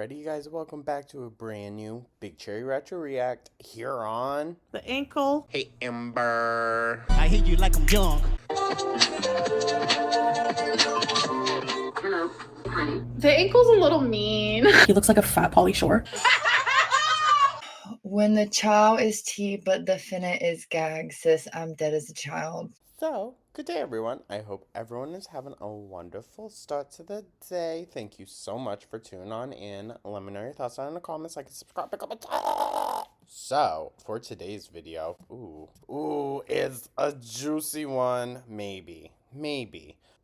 Alrighty, you guys, welcome back to a brand new Big Cherry Retro React here on The ankle. Hey Ember. I hit you like I'm young. The ankle's a little mean. He looks like a fat Pauly Shore. When the chow is tea, but the finna is gag, sis, I'm dead as a child. So, good day everyone. I hope everyone is having a wonderful start to the day. Thank you so much for tuning on in. Let me know your thoughts down in the comments, like and subscribe, pick up a So, for today's video, is a juicy one. Maybe.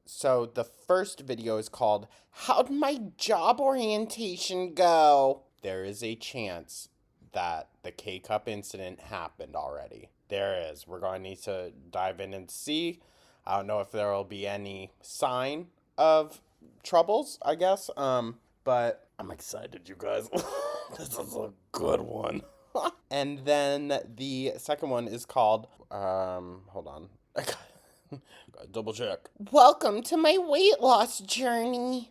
So, the first video is called, How'd My Job Orientation Go? There is a chance that the K-Cup incident happened already. There is. We're going to need to dive in and see. I don't know if there will be any sign of troubles, I guess. But I'm excited, you guys. This is a good one. And then the second one is called, hold on. I gotta double check. Welcome to my weight loss journey.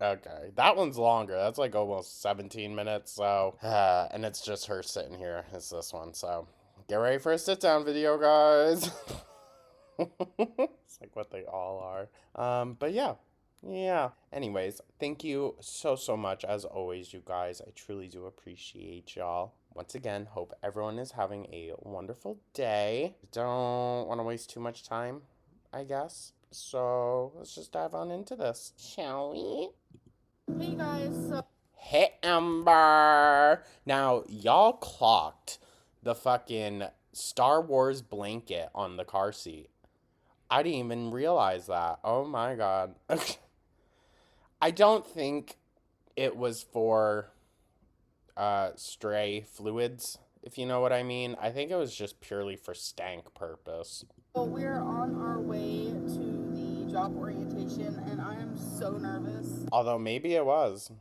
Okay, that one's longer. That's like almost 17 minutes, so, and it's just her sitting here. It's this one, so get ready for a sit-down video, guys. It's like what they all are. But yeah. Anyways, thank you so much, as always, you guys. I truly do appreciate y'all. Once again, hope everyone is having a wonderful day. Don't want to waste too much time, I guess. So let's just dive on into this, shall we? Hey guys, so Hey Ember! Now, y'all clocked the fucking Star Wars blanket on the car seat. I didn't even realize that. Oh my god. I don't think it was for stray fluids, if you know what I mean. I think it was just purely for stank purpose. we're on our way to the job orientation, and I am so nervous. Although maybe it was.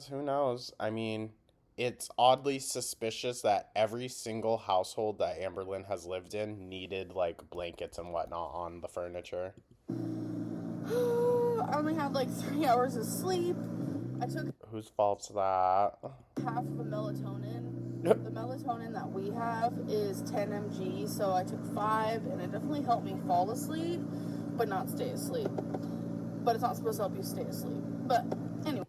Who knows? I mean, it's oddly suspicious that every single household that Amberlynn has lived in needed, like, blankets and whatnot on the furniture. I only had like 3 hours of sleep. I took Whose fault's that? half of a melatonin. The melatonin that we have is 10 mg, so I took 5, and it definitely helped me fall asleep, but not stay asleep. But it's not supposed to help you stay asleep. But anyway.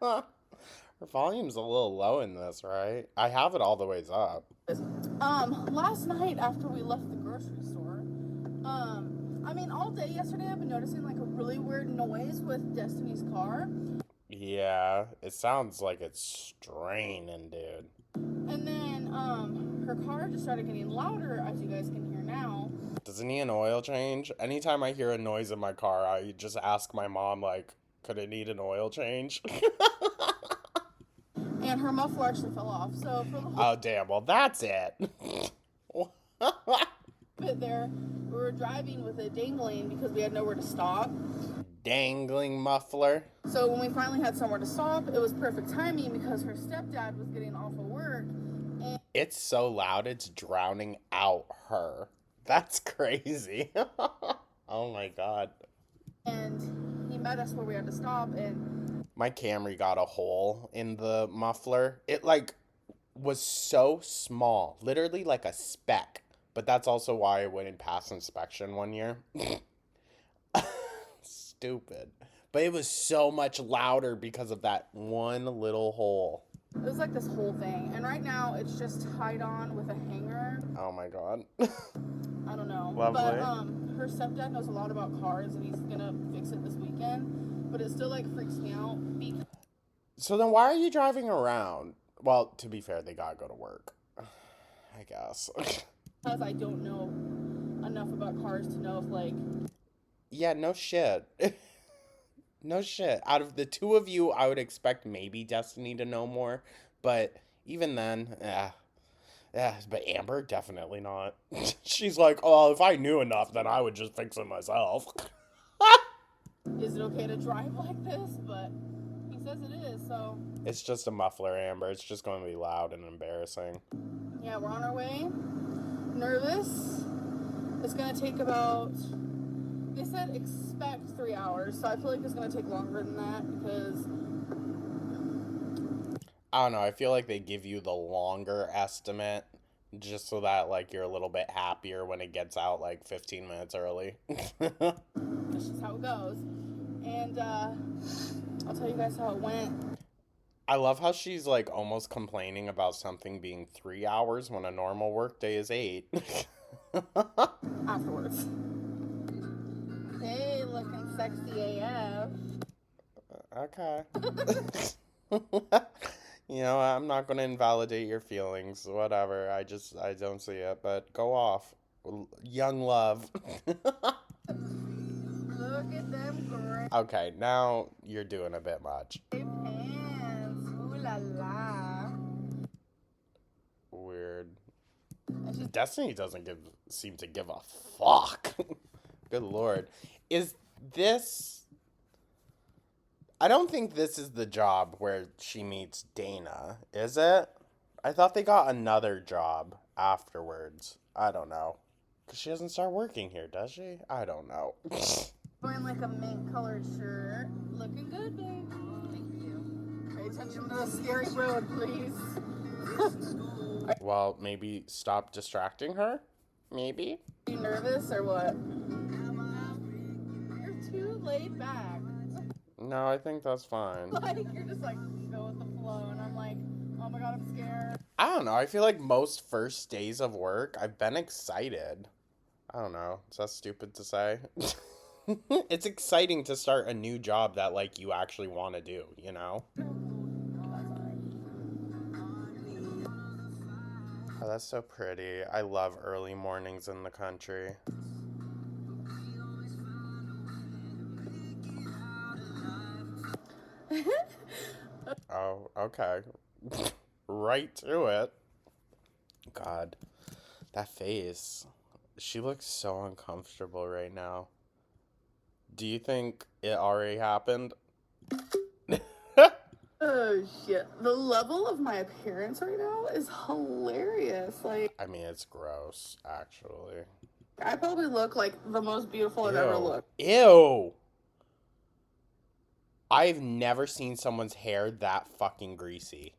Her volume's a little low in this, right? I have it all the ways up. Last night after we left the grocery store, I mean, all day yesterday I've been noticing like a really weird noise with Destiny's car. Yeah, it sounds like it's straining, dude. And then, her car just started getting louder, as you guys can hear now. Doesn't need an oil change? Anytime I hear a noise in my car, I just ask my mom, like, could it need an oil change? And her muffler actually fell off, so for the whole Oh, damn. Well, that's it. bit there, we were driving with it dangling because we had nowhere to stop. Dangling muffler. So when we finally had somewhere to stop, it was perfect timing because her stepdad was getting off of work. And It's so loud, it's drowning out her. That's crazy. Oh my god. he met us where we had to stop, and My Camry got a hole in the muffler. It, like, was so small. Literally like a speck. But that's also why it wouldn't pass inspection one year. Stupid. But it was so much louder because of that one little hole. it was like this whole thing. And right now, it's just tied on with a hanger. Oh my god. I don't know. Lovely. But her stepdad knows a lot about cars, and he's gonna fix it this weekend. But it still like freaks me out because So then why are you driving around? Well, to be fair, they gotta go to work, I guess. I don't know enough about cars to know if like Yeah, no shit. No shit. Out of the two of you, I would expect maybe Destiny to know more. But even then, but Amber, definitely not. She's like, oh, if I knew enough, then I would just fix it myself. is it okay to drive like this? But he says it is, so It's just a muffler, Amber. It's just going to be loud and embarrassing. yeah, we're on our way. Nervous. It's gonna take about They said expect 3 hours, so I feel like it's gonna take longer than that because I don't know. I feel like they give you the longer estimate just so that like you're a little bit happier when it gets out like 15 minutes early. that's just how it goes. And I'll tell you guys how it went. I love how she's like almost complaining about something being 3 hours when a normal workday is 8. Afterwards. Hey, looking sexy AF. Okay. You know, I'm not going to invalidate your feelings, whatever. I don't see it, but go off. Young love. Look at them great Okay, now you're doing a bit much. pants. Ooh la la. Weird. And she's Destiny doesn't seem to give a fuck. Good lord. Is this... I don't think this is the job where she meets Dana, is it? I thought they got another job afterwards. I don't know. Because she doesn't start working here, does she? I don't know. wearing like a mint colored shirt. Looking good, baby. Thank you. Pay attention to the scary road, please. Well, maybe stop distracting her? Maybe? Are you nervous or what? You're too laid back. No, I think that's fine. Like, you're just like, go with the flow. And I'm like, oh my god, I'm scared. I don't know. I feel like most first days of work, I've been excited. I don't know. Is that stupid to say? It's exciting to start a new job that, like, you actually want to do, you know? Oh, that's so pretty. I love early mornings in the country. Oh, okay. Right to it. God, that face. She looks so uncomfortable right now. Do you think it already happened? Oh shit. The level of my appearance right now is hilarious. Like, I mean, it's gross, actually. I probably look like the most beautiful I've ever looked. Ew. I've never seen someone's hair that fucking greasy.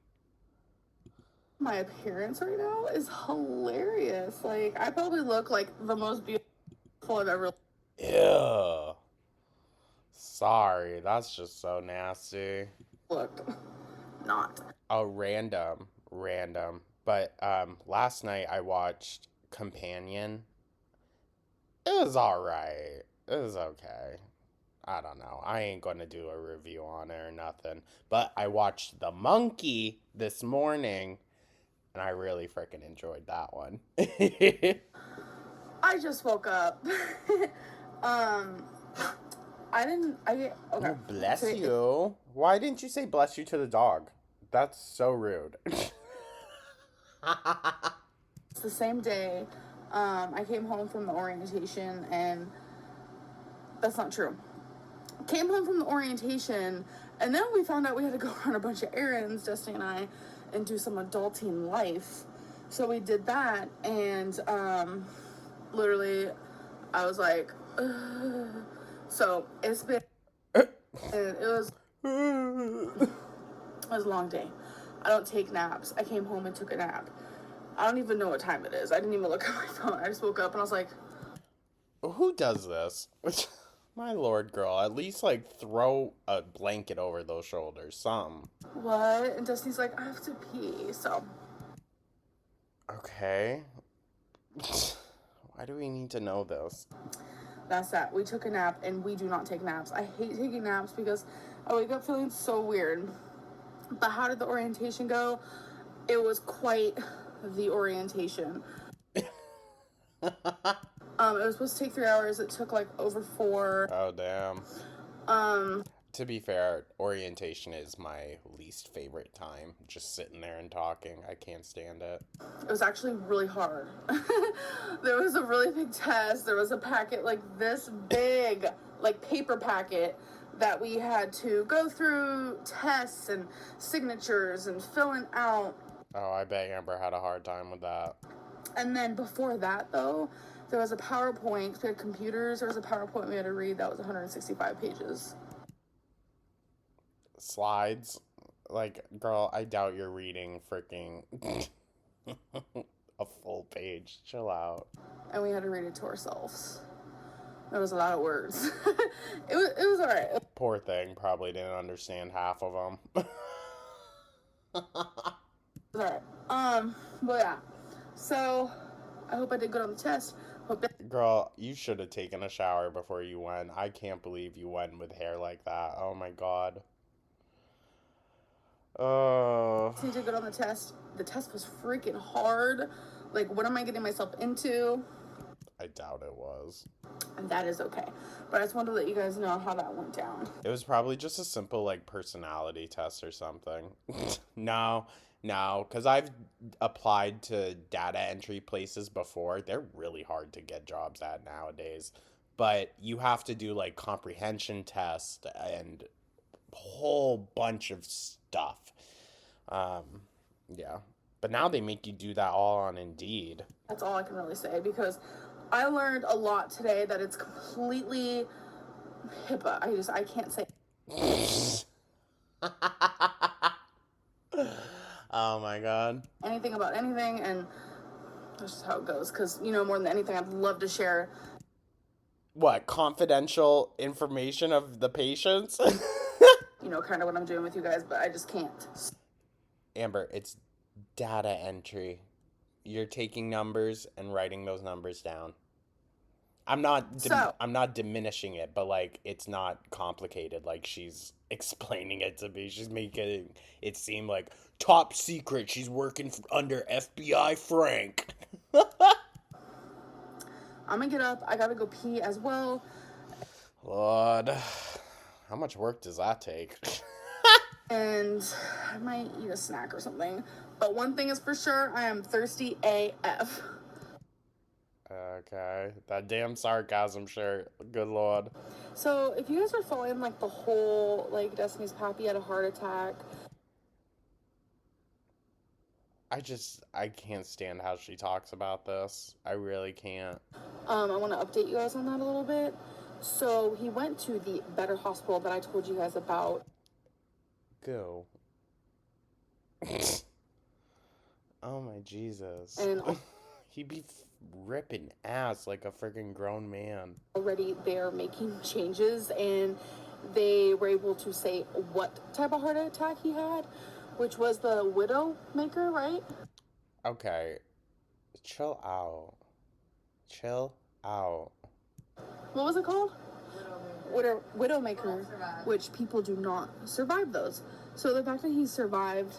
My appearance right now is hilarious. Like, I probably look like the most beautiful I've ever Ew. Sorry, that's just so nasty. looked. Not. Oh, random. But last night I watched Companion. It was alright. It was okay. I don't know. I ain't gonna do a review on it or nothing. But I watched The Monkey this morning, and I really freaking enjoyed that one. I just woke up. Okay. Oh, bless So you. Why didn't you say bless you to the dog? That's so rude. It's the same day. I came home from the orientation, and that's not true. Came home from the orientation, and then we found out we had to go run a bunch of errands, Destiny and I, and do some adulting life. So we did that, and literally, I was like, ugh. So it's been, it was a long day. I don't take naps. I came home and took a nap. I don't even know what time it is. I didn't even look at my phone. I just woke up and I was like, Who does this? My lord, girl, at least, like, throw a blanket over those shoulders, something. what? And Destiny's like, I have to pee. So, Okay. Why do we need to know this? that's that. We took a nap, and we do not take naps. I hate taking naps because I wake up feeling so weird. But how did the orientation go? It was quite the orientation. It was supposed to take 3 hours. It took like over 4. Oh, damn. To be fair, orientation is my least favorite time. Just sitting there and talking. I can't stand it. It was actually really hard. There was a really big test. There was a packet like this big, like paper packet that we had to go through tests and signatures and filling out. Oh, I bet Amber had a hard time with that. And then before that, though, There was a PowerPoint. We had computers. There was a PowerPoint we had to read that was 165 pages. Slides. Like, girl, I doubt you're reading freaking a full page. Chill out. And we had to read it to ourselves. That was a lot of words. it was alright. Poor thing, probably didn't understand half of them. It was alright. But yeah. So, I hope I did good on the test. Girl, you should have taken a shower before you went. I can't believe you went with hair like that. Oh my god. Oh. I did good on the test. The test was freaking hard. Like, what am I getting myself into? I doubt it was. And that is okay. But I just wanted to let you guys know how that went down. It was probably just a simple, like, personality test or something. No, because I've applied to data entry places before. They're really hard to get jobs at nowadays. But you have to do, like, comprehension tests and a whole bunch of stuff. Yeah. But now they make you do that all on Indeed. That's all I can really say because I learned a lot today that it's completely HIPAA. I can't say. Oh my god. Anything about anything, and that's just how it goes. Because, you know, more than anything, I'd love to share. What, confidential information of the patients? You know, kind of what I'm doing with you guys, but I just can't. Amber, it's data entry. You're taking numbers and writing those numbers down. I'm not diminishing it, but like it's not complicated like she's explaining it to me. She's making it seem like top secret. She's working under FBI Frank. I'm gonna get up. I gotta go pee as well. Lord, how much work does that take? And I might eat a snack or something. But one thing is for sure, I am thirsty AF. Okay, that damn sarcasm shirt. Good lord. So if you guys are following like the whole like Destiny's Pappy had a heart attack. I can't stand how she talks about this. I really can't. I want to update you guys on that a little bit. So he went to the Better Hospital that I told you guys about. Go. Oh my Jesus. And He'd be ripping ass like a freaking grown man. already they're making changes and they were able to say what type of heart attack he had, which was the Widowmaker, right? Okay. Chill out. Chill out. What was it called? Widowmaker, which people do not survive those. So the fact that he survived.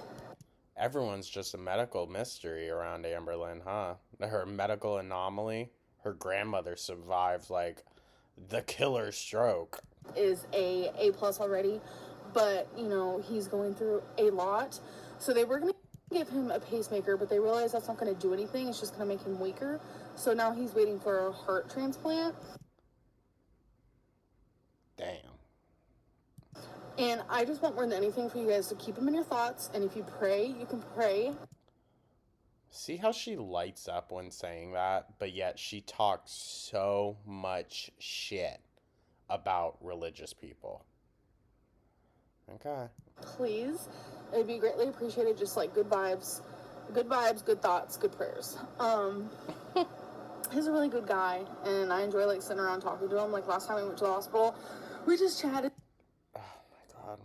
Everyone's just a medical mystery around Amberlynn, huh? Her medical anomaly. Her grandmother survived, like, the killer stroke. Is A plus already, but, you know, he's going through a lot. So they were going to give him a pacemaker, but they realized that's not going to do anything. It's just going to make him weaker. So now he's waiting for a heart transplant. Damn. And I just want more than anything for you guys to keep him in your thoughts. And if you pray, you can pray. See how she lights up when saying that, but yet she talks so much shit about religious people. Okay. Please. It'd be greatly appreciated. Just like good vibes, good thoughts, good prayers. He's a really good guy. And I enjoy like sitting around talking to him. Like last time we went to the hospital, we just chatted. Oh my god.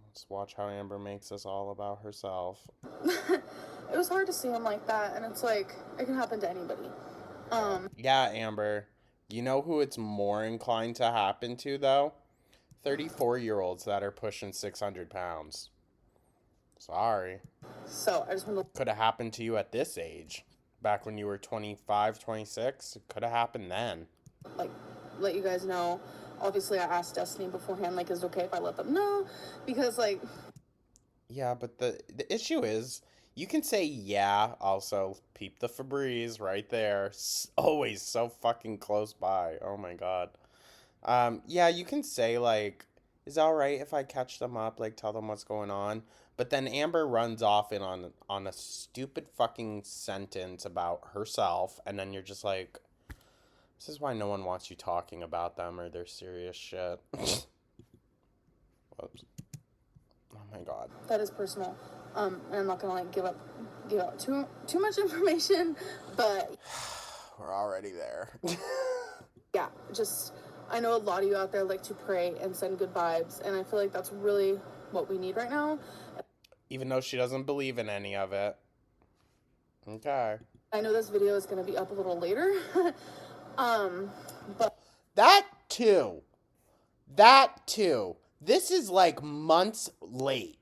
Let's watch how Amber makes this all about herself. It was hard to see him like that, and it's like it can happen to anybody. Yeah, Amber. You know who it's more inclined to happen to, though? 34-year-olds that are pushing 600 pounds. Sorry. So I just want to Could have happened to you at this age. Back when you were 25, 26. It could have happened then. like let you guys know. Obviously, I asked Destiny beforehand, like, is it okay if I let them know? Because like, Yeah, but the issue is, you can say yeah, also peep the Febreze right there. Always so fucking close by. Oh my god. Yeah, you can say like, is it alright if I catch them up, like tell them what's going on? But then Amber runs off in on a stupid fucking sentence about herself, and then you're just like, This is why no one wants you talking about them or their serious shit. Whoops. Oh my god. That is personal. And I'm not gonna like give out too much information, but We're already there. yeah, just I know a lot of you out there like to pray and send good vibes, and I feel like that's really what we need right now. Even though she doesn't believe in any of it. Okay. I know this video is gonna be up a little later, but That too. This is like months late.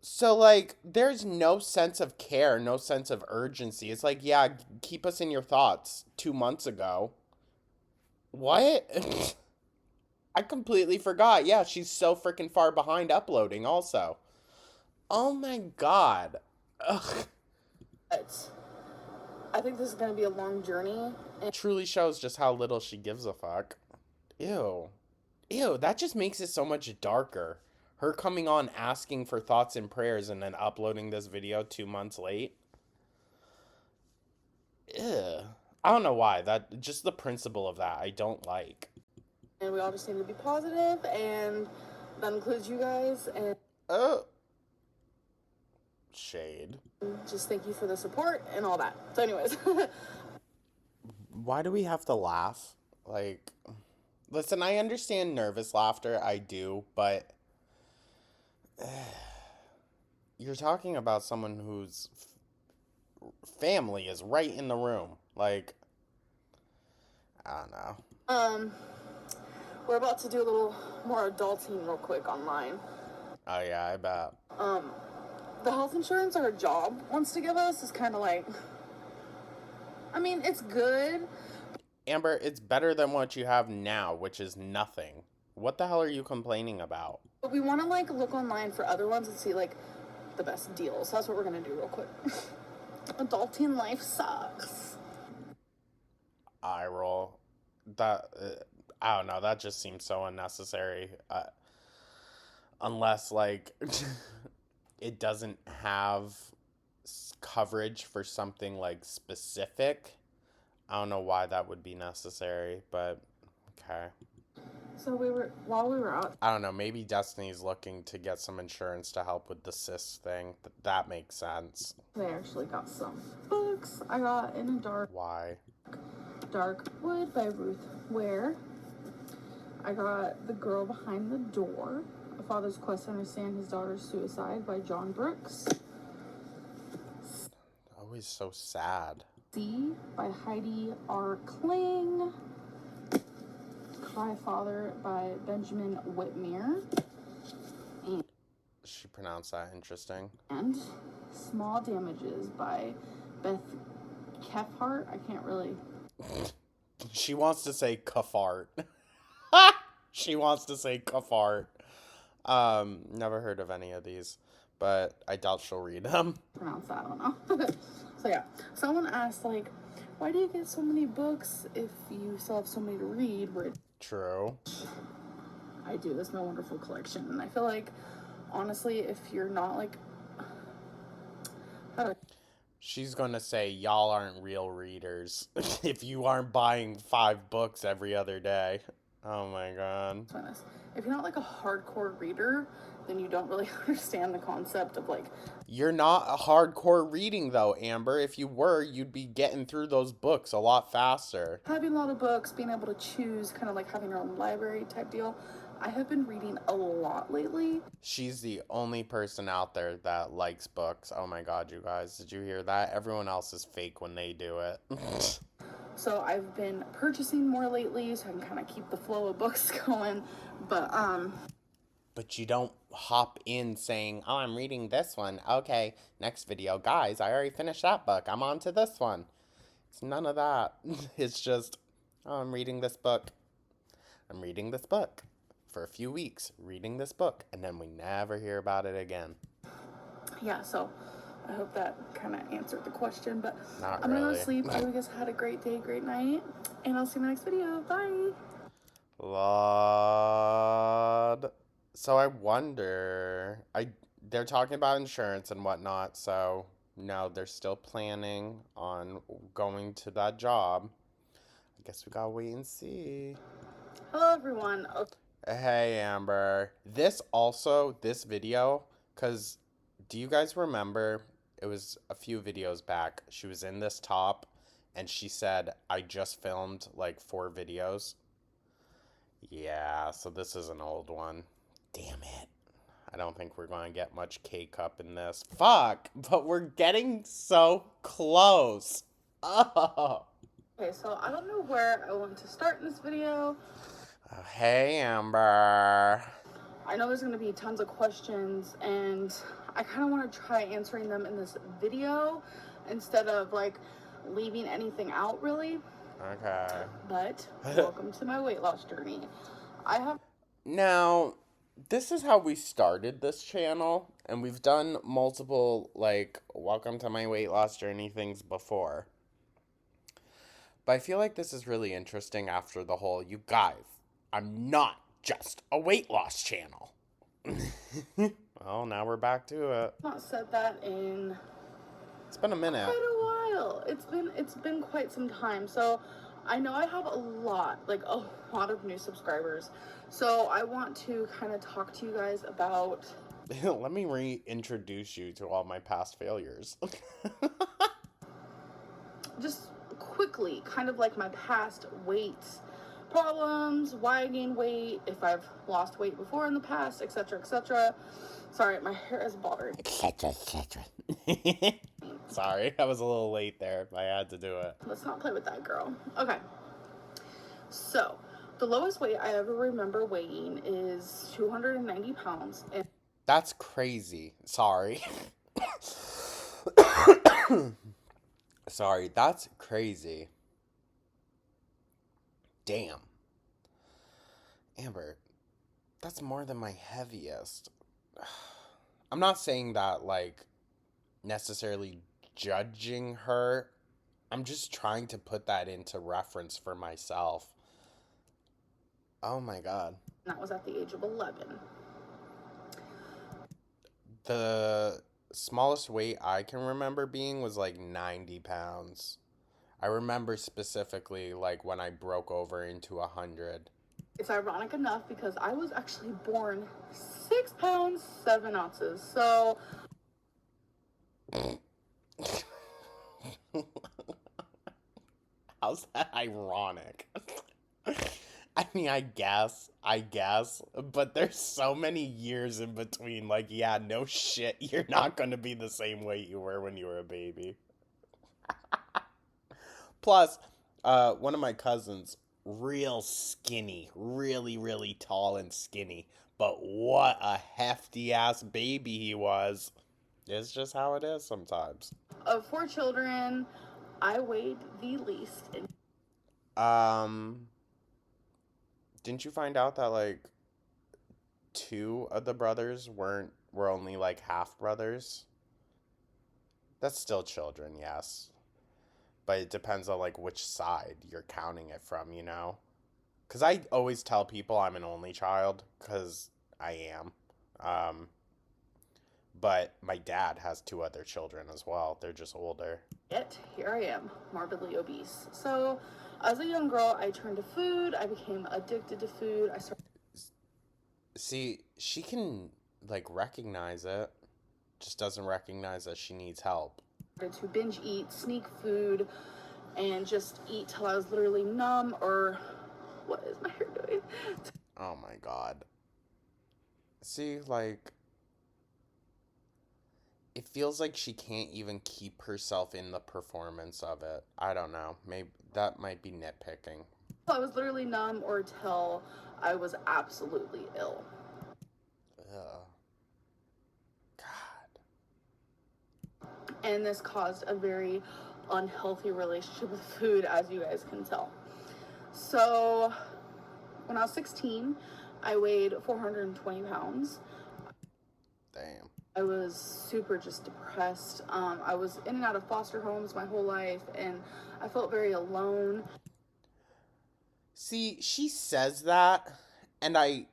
So, like, there's no sense of care, no sense of urgency. It's like, yeah, keep us in your thoughts 2 months ago. What? I completely forgot. Yeah, she's so freaking far behind uploading also. Oh my god. Ugh. I think this is gonna be a long journey. It truly shows just how little she gives a fuck. Ew. Ew, that just makes it so much darker. Her coming on asking for thoughts and prayers and then uploading this video 2 months late. Ew. I don't know why. That just the principle of that I don't like. And we all just need to be positive, and that includes you guys. And Oh. Shade. just thank you for the support and all that. So, anyways, Why do we have to laugh? Like, listen, I understand nervous laughter. I do, but you're talking about someone whose family is right in the room. Like, I don't know. we're about to do a little more adulting real quick online. Oh yeah, I bet. The health insurance our job wants to give us is kind of like, I mean, it's good. Amber, it's better than what you have now, which is nothing. What the hell are you complaining about? But we want to like look online for other ones and see like the best deals. So that's what we're gonna do real quick. Adulting life sucks. Eye roll. That I don't know. That just seems so unnecessary. Unless like it doesn't have coverage for something like specific. I don't know why that would be necessary, but okay. So while we were out, I don't know. Maybe Destiny's looking to get some insurance to help with the cyst thing. That makes sense. I actually got some books. I got In a Why? Dark Wood by Ruth Ware. I got The Girl Behind the Door, A Father's Quest to Understand His Daughter's Suicide by John Brooks. Always so sad. See by Heidi R. Kling. Cry Father by Benjamin Whitmere. She pronounced that interesting. And Small Damages by Beth Kephart. I can't really. She wants to say Kafart. She wants to say Kafart. Never heard of any of these, but I doubt she'll read them. Pronounce that, I don't know. So yeah, someone asked like, why do you get so many books if you still have so many to read? Where True. I do this My Wonderful Collection, and I feel like honestly, if you're not like, how do She's gonna say y'all aren't real readers if you aren't buying 5 books every other day. Oh my god. I explain this? If you're not like a hardcore reader, then you don't really understand the concept of like. You're not a hardcore reading though, Amber. If you were, you'd be getting through those books a lot faster. Having a lot of books, being able to choose, kind of like having your own library type deal. I have been reading a lot lately. She's the only person out there that likes books. Oh my god, you guys. Did you hear that? Everyone else is fake when they do it. So I've been purchasing more lately so I can kind of keep the flow of books going. But you don't hop in saying, oh, I'm reading this one. Okay, next video. Guys, I already finished that book. I'm on to this one. It's none of that. It's just, oh, I'm reading this book. I'm reading this book for a few weeks, reading this book, and then we never hear about it again. Yeah, so I hope that kind of answered the question, but Not I'm gonna go really. to sleep. I hope you guys had a great day, great night, and I'll see you in the next video. Bye! Lord. So I wonder, they're talking about insurance and whatnot, so no, they're still planning on going to that job. Guess we gotta wait and see. Hello, everyone. Okay, Hey, Amber. This video, because do you guys remember? It was a few videos back. She was in this top and she said, I just filmed like 4 videos. Yeah, so this is an old one. Damn it. I don't think we're going to get much K-Cup in this. Fuck, but we're getting so close. Oh. so I don't know where I want to start in this video. Hey, Amber. I know there's going to be tons of questions, and I kind of want to try answering them in this video instead of like leaving anything out, really. Okay. But welcome to my weight loss journey. Now, this is how we started this channel, and we've done multiple, like, welcome to my weight loss journey things before. But I feel like this is really interesting after the whole, you guys, I'm not just a weight loss channel. Well, now we're back to it. I've not said that in It's been a minute. quite a while. It's been quite some time. So I know I have a lot of new subscribers. So I want to kind of talk to you guys about Let me reintroduce you to all my past failures. just quickly kind of like my past weight problems, why I gained weight, if I've lost weight before in the past, etc., etc. Sorry, my hair is bothering me. Sorry, I was a little late there. I had to do it. Let's not play with that, girl. Okay. So, the lowest weight I ever remember weighing is 290 pounds. And That's crazy. Sorry. Sorry, that's crazy. Damn. Amber, that's more than my heaviest. I'm not saying that, like, necessarily judging her. I'm just trying to put that into reference for myself. Oh my god. that was at the age of 11. The smallest weight I can remember being was like 90 pounds. I remember specifically like when I broke over into 100. It's ironic enough because I was actually born 6 pounds 7 ounces. So How's that ironic? I mean, I guess, but there's so many years in between. Like, yeah, no shit, you're not gonna be the same weight you were when you were a baby. Plus, one of my cousins, real skinny, really, really tall and skinny, but what a hefty ass baby he was. It's just how it is sometimes. of 4 children, I weighed the least. Didn't you find out that like 2 of the brothers were only like half brothers? That's still children, yes. But it depends on like which side you're counting it from, you know? Cuz I always tell people I'm an only child cuz I am. But my dad has 2 other children as well. They're just older. Yet, here I am, morbidly obese. So, as a young girl, I turned to food. I became addicted to food. I started See, she can like recognize it, just doesn't recognize that she needs help. to binge eat, sneak food, and just eat till I was literally numb or what is my hair doing? Oh my god. See, like, it feels like she can't even keep herself in the performance of it. I don't know. Maybe that might be nitpicking. I was literally numb or till I was absolutely ill. Ugh. God. And this caused a very unhealthy relationship with food, as you guys can tell. So, when I was 16, I weighed 420 pounds. Damn. I was super just depressed. I was in and out of foster homes my whole life, and I felt very alone. See, she says that, and I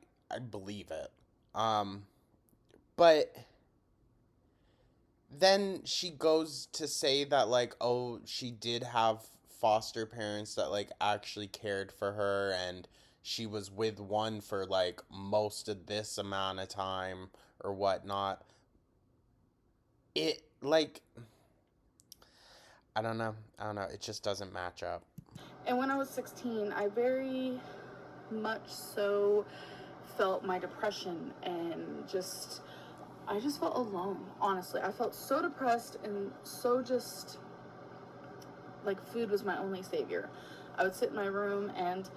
believe it. But then she goes to say that, like, oh, she did have foster parents that like actually cared for her, and she was with one for like most of this amount of time or whatnot. It like I don't know. It just doesn't match up. And when I was 16, I very much so felt my depression and I just felt alone, honestly. I felt so depressed and so just like food was my only savior. I would sit in my room and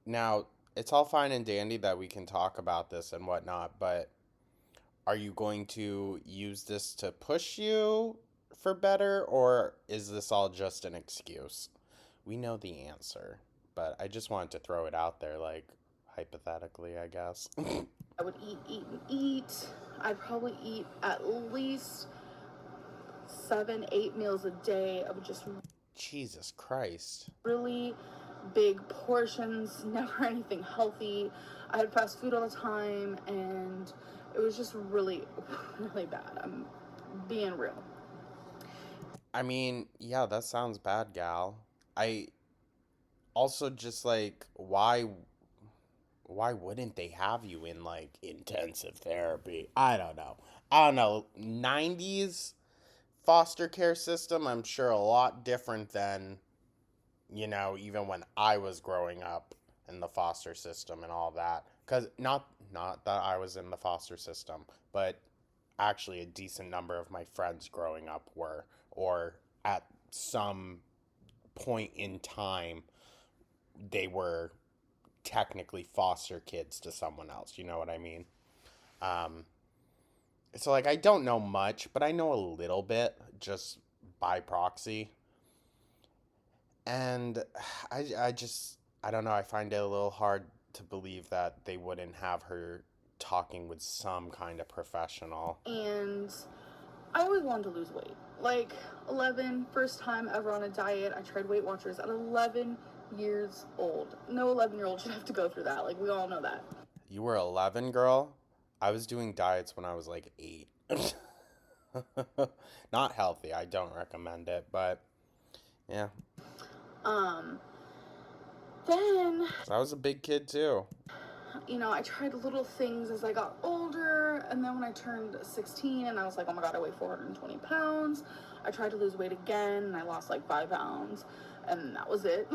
Now, it's all fine and dandy that we can talk about this and whatnot, but are you going to use this to push you for better, or is this all just an excuse? We know the answer, but I just wanted to throw it out there, like, hypothetically, I guess. I would eat. I'd probably eat at least 7, 8 meals a day of just Jesus Christ. really big portions, never anything healthy. I had fast food all the time, and it was just really, really bad. I'm being real. I mean, yeah, that sounds bad, gal. I also just like, why wouldn't they have you in like intensive therapy? I don't know. I don't know. 90s foster care system, I'm sure a lot different than, even when I was growing up in the foster system and all that. Cuz not that I was in the foster system, but actually a decent number of my friends growing up were, or at some point in time they were technically foster kids to someone else. You know what I mean? Um, so like I don't know much, but I know a little bit just by proxy. And I don't know. I find it a little hard to believe that they wouldn't have her talking with some kind of professional. And I always wanted to lose weight. Like 11, first time ever on a diet. I tried Weight Watchers at 11 years old. No 11-year-old should have to go through that. Like, we all know that. You were 11, girl? I was doing diets when I was like 8. Not healthy. I don't recommend it, but yeah. Um, then, I was a big kid too. I tried little things as I got older, and then when I turned 16 and I was like, oh my god, I weigh 420 pounds, I tried to lose weight again, and I lost like 5 pounds, and that was it.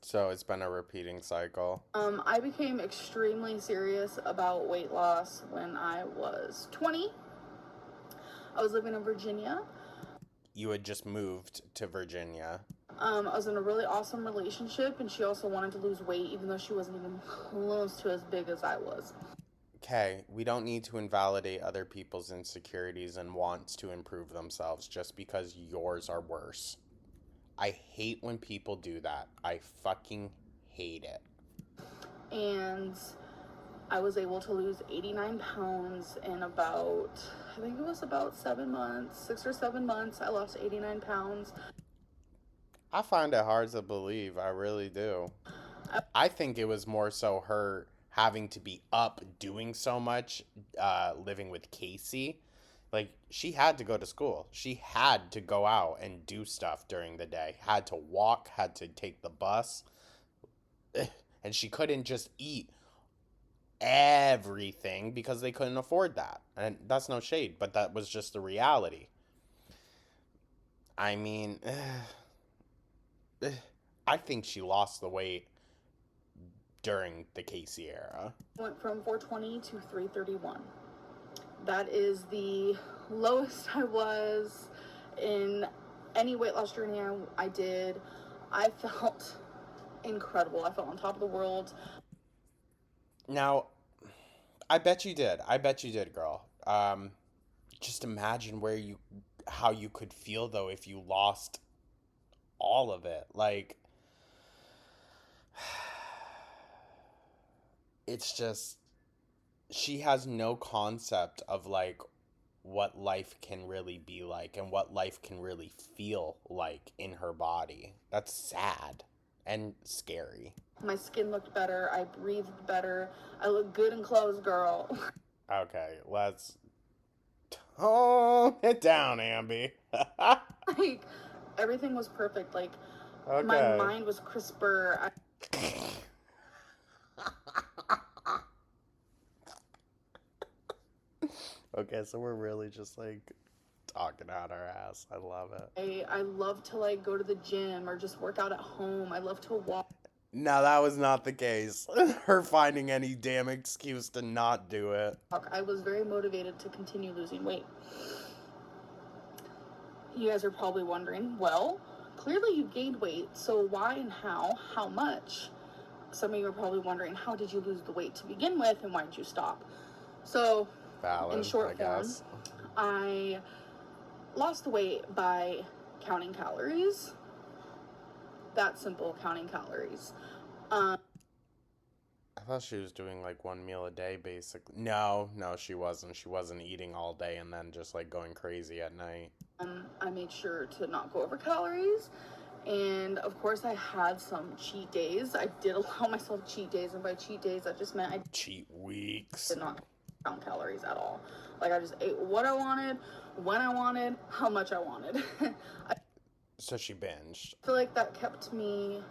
So it's been a repeating cycle. I became extremely serious about weight loss when I was 20. I was living in Virginia. You had just moved to Virginia. I was in a really awesome relationship, and she also wanted to lose weight, even though she wasn't even close to as big as I was. Okay, we don't need to invalidate other people's insecurities and wants to improve themselves just because yours are worse. I hate when people do that. I fucking hate it. And I was able to lose 89 pounds in I think it was about 7 months, 6 or 7 months. I lost 89 pounds. I find it hard to believe. I really do. I think it was more so her having to be up doing so much, living with Casey. Like, she had to go to school. She had to go out and do stuff during the day. Had to walk, had to take the bus. And she couldn't just eat everything because they couldn't afford that. And that's no shade, but that was just the reality. I mean, I think she lost the weight during the Casey era. Went from 420 to 331. That is the lowest I was in any weight loss journey I did. I felt incredible. I felt on top of the world. Now, I bet you did. I bet you did, girl. Just imagine how you could feel though if you lost all of it. Like, it's just, she has no concept of like what life can really be like and what life can really feel like in her body. That's sad and scary. My skin looked better. I breathed better. I look good in clothes, girl. Okay, let's tone it down, Ambi. Like, Everything was perfect. Like, my Okay. mind was crisper. Okay, so we're really just like talking out our ass. I love it. I love to like go to the gym or just work out at home. I love to walk. No, that was not the case. Her finding any damn excuse to not do it. I was very motivated to continue losing weight. You guys are probably wondering, well, clearly you gained weight, so why and how much? Some of you are probably wondering, how did you lose the weight to begin with and why did you stop? So, Valid, in short I form, guess. I lost the weight by counting calories. That simple, counting calories. I thought she was doing like one meal a day, basically. No, she wasn't. She wasn't eating all day and then just like going crazy at night. I made sure to not go over calories. And of course, I had some cheat days. I did allow myself cheat days. And by cheat days, that just meant I Cheat weeks. did not count calories at all. Like, I just ate what I wanted, when I wanted, how much I wanted. So she binged. I feel like that kept me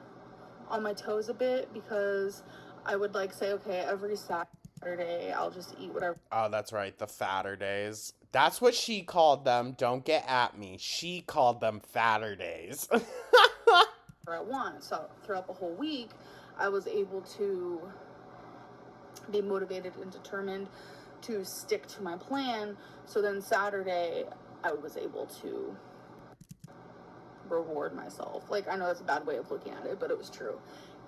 on my toes a bit because I would like say, okay, every Saturday I'll just eat whatever Oh, that's right. The fatter days. That's what she called them. Don't get at me. She called them fatter days. I want. So throughout the whole week, I was able to be motivated and determined to stick to my plan. So then Saturday, I was able to reward myself. Like, I know that's a bad way of looking at it, but it was true.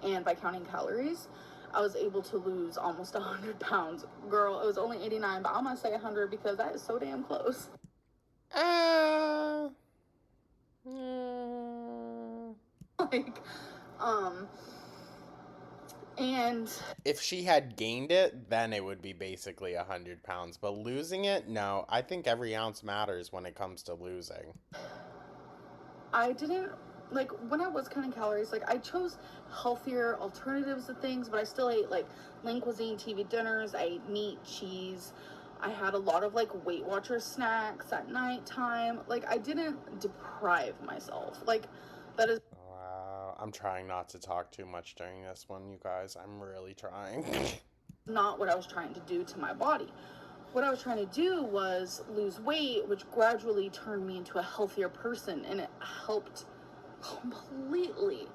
And by counting calories, I was able to lose almost 100 pounds. Girl, it was only 89, but I'm gonna say 100 because that is so damn close. Like, and if she had gained it, then it would be basically 100 pounds. But losing it, no. I think every ounce matters when it comes to losing. I didn't, like, when I was counting calories, like, I chose healthier alternatives to things, but I still ate, like, lean cuisine, TV dinners. I ate meat, cheese. I had a lot of, like, Weight Watcher snacks at nighttime. Like, I didn't deprive myself. Like, that is Wow. I'm trying not to talk too much during this one, you guys. I'm really trying. not what I was trying to do to my body. What I was trying to do was lose weight, which gradually turned me into a healthier person, and it helped completely.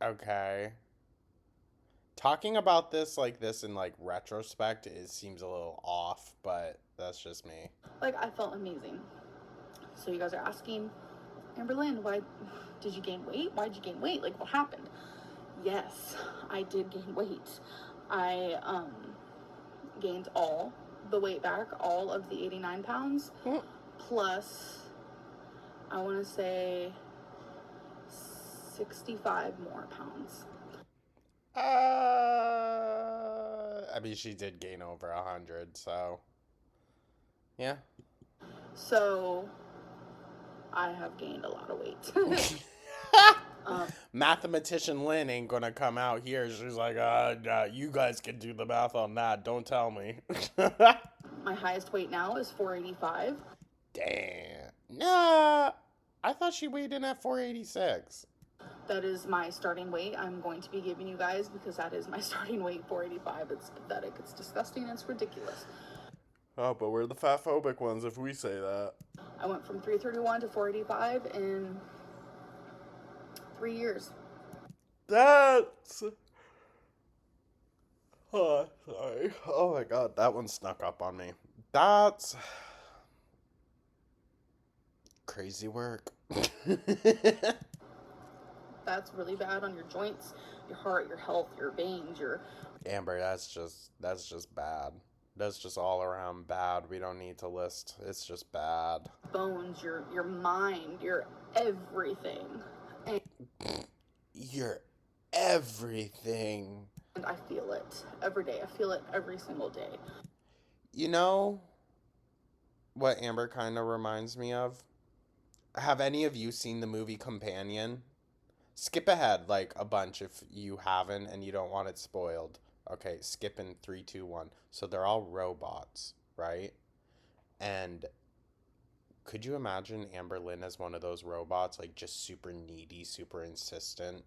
Okay. Talking about this like this in like retrospect, it seems a little off, but that's just me. Like, I felt amazing. So you guys are asking, Amberlynn, why did you gain weight? Why did you gain weight? Like, what happened? Yes, I did gain weight. I gained all the weight back, all of the 89 pounds, plus, I want to say 65 more pounds. I mean, she did gain over 100, so yeah. So I have gained a lot of weight. Mathematician Lynn ain't gonna come out here. She's like, you guys can do the math on that. Don't tell me. My highest weight now is 485. Damn. Nah, I thought she weighed in at 486. That is my starting weight I'm going to be giving you guys because that is my starting weight, 485. It's pathetic. It's disgusting. It's ridiculous. Oh, but we're the fat-phobic ones if we say that. I went from 331 to 485 in 3 years. That's... Oh, sorry. Oh my god, that one snuck up on me. That's... crazy work. That's really bad on your joints, your heart, your health, your veins, your... Amber, that's just bad. That's just all around bad. We don't need to list. It's just bad. bones, your mind, your everything. And You're everything. I feel it every day. I feel it every single day. You know what Amber kind of reminds me of? Have any of you seen the movie Companion? Skip ahead like a bunch if you haven't and you don't want it spoiled. Okay, skip in 3, 2, 1. So they're all robots, right? And Could you imagine Amber Lynn as one of those robots, like just super needy, super insistent?